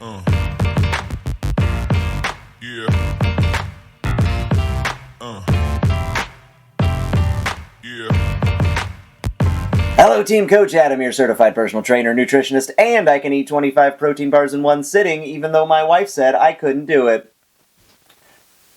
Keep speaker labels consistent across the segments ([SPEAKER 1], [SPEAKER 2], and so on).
[SPEAKER 1] Uh, yeah, yeah.
[SPEAKER 2] Hello Team Coach Adam, your certified personal trainer, nutritionist, and I can eat 25 protein bars in one sitting even though my wife said I couldn't do it.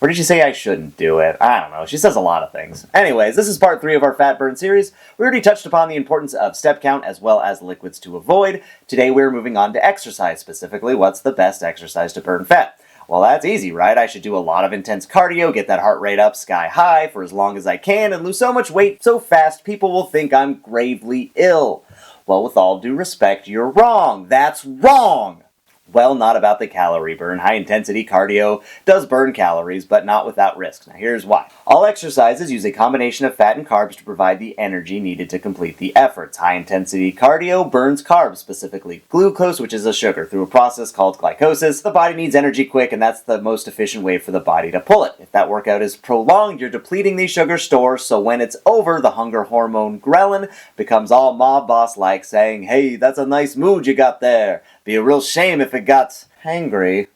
[SPEAKER 2] Or did she say I shouldn't do it? I don't know. She says a lot of things. Anyways, this is part 3 of our fat burn series. We already touched upon the importance of step count as well as liquids to avoid. Today we're moving on to exercise, specifically what's the best exercise to burn fat. Well, that's easy, right? I should do a lot of intense cardio, get that heart rate up sky high for as long as I can, and lose so much weight so fast people will think I'm gravely ill. Well, with all due respect, you're wrong. That's wrong! Well, not about the calorie burn. High-intensity cardio does burn calories, but not without risks. Now, here's why. All exercises use a combination of fat and carbs to provide the energy needed to complete the efforts. High-intensity cardio burns carbs, specifically glucose, which is a sugar, through a process called glycolysis. The body needs energy quick, and that's the most efficient way for the body to pull it. If that workout is prolonged, you're depleting these sugar stores, so when it's over, the hunger hormone ghrelin becomes all mob boss-like, saying, "Hey, that's a nice mood you got there. Be a real shame if it got hangry."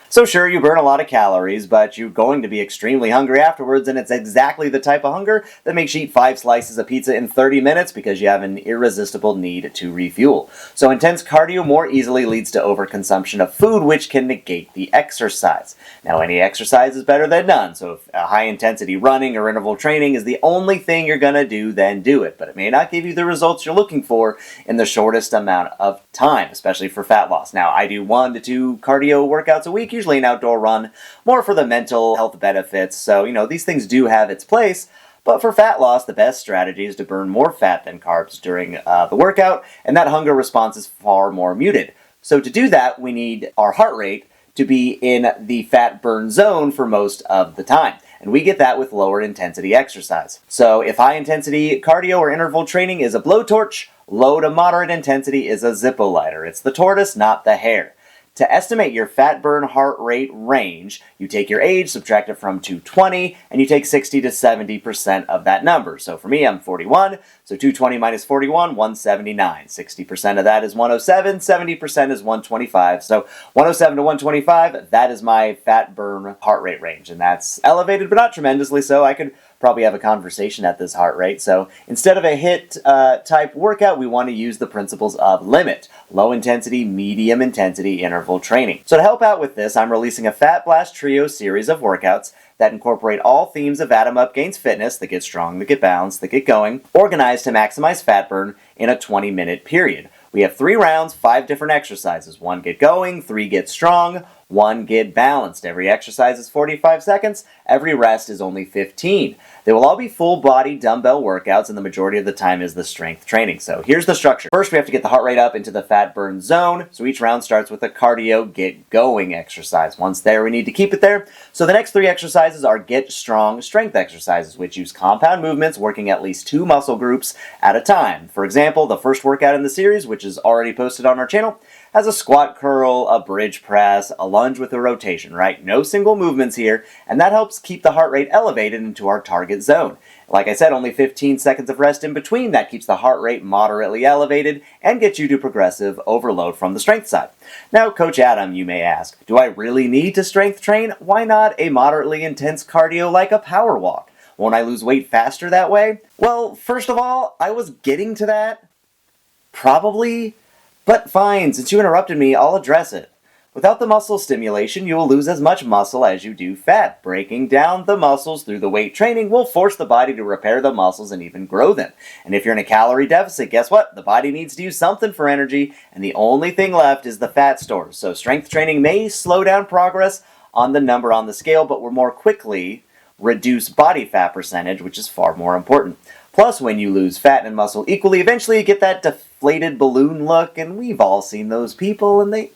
[SPEAKER 2] So sure, you burn a lot of calories, but you're going to be extremely hungry afterwards, and it's exactly the type of hunger that makes you eat 5 slices of pizza in 30 minutes because you have an irresistible need to refuel. So intense cardio more easily leads to overconsumption of food, which can negate the exercise. Now, any exercise is better than none, so if high-intensity running or interval training is the only thing you're going to do, then do it. But it may not give you the results you're looking for in the shortest amount of time, especially for fat loss. Now, I do 1 to 2 cardio workouts a week, usually an outdoor run, more for the mental health benefits. So, these things do have its place. But for fat loss, the best strategy is to burn more fat than carbs during the workout, and that hunger response is far more muted. So to do that, we need our heart rate to be in the fat burn zone for most of the time. And we get that with lower intensity exercise. So if high intensity cardio or interval training is a blowtorch, low to moderate intensity is a Zippo lighter. It's the tortoise, not the hare. To estimate your fat burn heart rate range, you take your age, subtract it from 220, and you take 60 to 70% of that number. So for me, I'm 41, so 220 minus 41, 179. 60% of that is 107, 70% is 125. So 107 to 125, that is my fat burn heart rate range, and that's elevated, but not tremendously so. I could probably have a conversation at this heart rate. So instead of a HIIT type workout, we want to use the principles of LIMIT, low intensity, medium intensity interval training. So to help out with this, I'm releasing a Fat Blast Trio series of workouts that incorporate all themes of Adam Up Gains Fitness, that get strong, that get balanced, that get going, organized to maximize fat burn in a 20-minute period. We have 3 rounds, 5 different exercises. 1 get going, 3 get strong, 1 get balanced. Every exercise is 45 seconds. Every rest is only 15. They will all be full body dumbbell workouts, and the majority of the time is the strength training. So here's the structure. First, we have to get the heart rate up into the fat burn zone. So each round starts with a cardio get going exercise. Once there, we need to keep it there. So the next 3 exercises are get strong strength exercises, which use compound movements working at least 2 muscle groups at a time. For example, the first workout in the series, which is already posted on our channel, has a squat curl, a bridge press, a lunge with a rotation, right? No single movements here, and that helps keep the heart rate elevated into our target zone. Like I said, only 15 seconds of rest in between. That keeps the heart rate moderately elevated and gets you to progressive overload from the strength side. Now, Coach Adam, you may ask, do I really need to strength train? Why not a moderately intense cardio like a power walk? Won't I lose weight faster that way? Well, first of all, I was getting to that. Probably. But fine, since you interrupted me, I'll address it. Without the muscle stimulation, you will lose as much muscle as you do fat. Breaking down the muscles through the weight training will force the body to repair the muscles and even grow them. And if you're in a calorie deficit, guess what? The body needs to use something for energy, and the only thing left is the fat stores. So strength training may slow down progress on the number on the scale, but will more quickly reduce body fat percentage, which is far more important. Plus, when you lose fat and muscle equally, eventually you get that deflated balloon look, and we've all seen those people, and they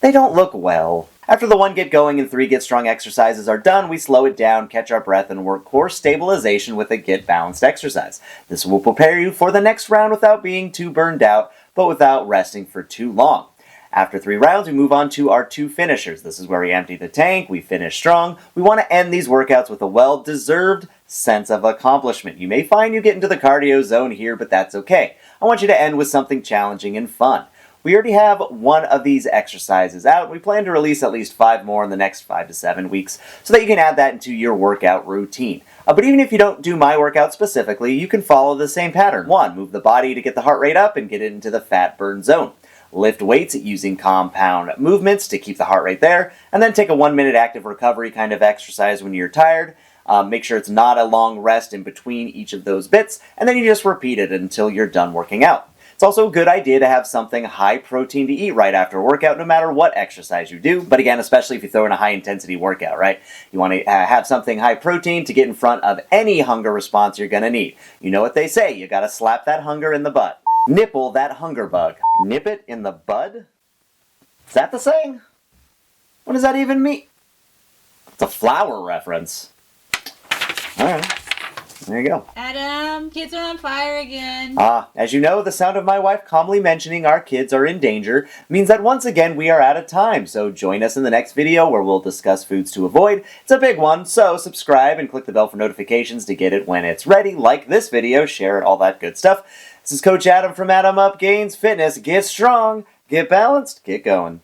[SPEAKER 2] don't look well. After the 1 get going and 3 get strong exercises are done, we slow it down, catch our breath, and work core stabilization with a get balanced exercise. This will prepare you for the next round without being too burned out, but without resting for too long. After 3 rounds, we move on to our 2 finishers. This is where we empty the tank, we finish strong. We want to end these workouts with a well-deserved sense of accomplishment. You may find you get into the cardio zone here, but that's okay. I want you to end with something challenging and fun. We already have one of these exercises out. We plan to release at least 5 more in the next 5 to 7 weeks so that you can add that into your workout routine. But even if you don't do my workout specifically, you can follow the same pattern. 1. Move the body to get the heart rate up and get it into the fat burn zone. Lift weights using compound movements to keep the heart rate there, and then take a 1-minute active recovery kind of exercise when you're tired. Make sure it's not a long rest in between each of those bits, and then you just repeat it until you're done working out. It's also a good idea to have something high protein to eat right after a workout, no matter what exercise you do. But again, especially if you throw in a high intensity workout, right? You want to have something high protein to get in front of any hunger response you're going to need. You know what they say, you got to slap that hunger in the butt. Nipple that hunger bug. Nip it in the bud? Is that the saying? What does that even mean? It's a flower reference. Alright, there you go.
[SPEAKER 3] Adam, kids are on fire again.
[SPEAKER 2] As you know, the sound of my wife calmly mentioning our kids are in danger means that once again we are out of time, so join us in the next video where we'll discuss foods to avoid. It's a big one, so subscribe and click the bell for notifications to get it when it's ready. Like this video, share it, all that good stuff. This is Coach Adam from Adam Up Gains Fitness. Get strong, get balanced, get going.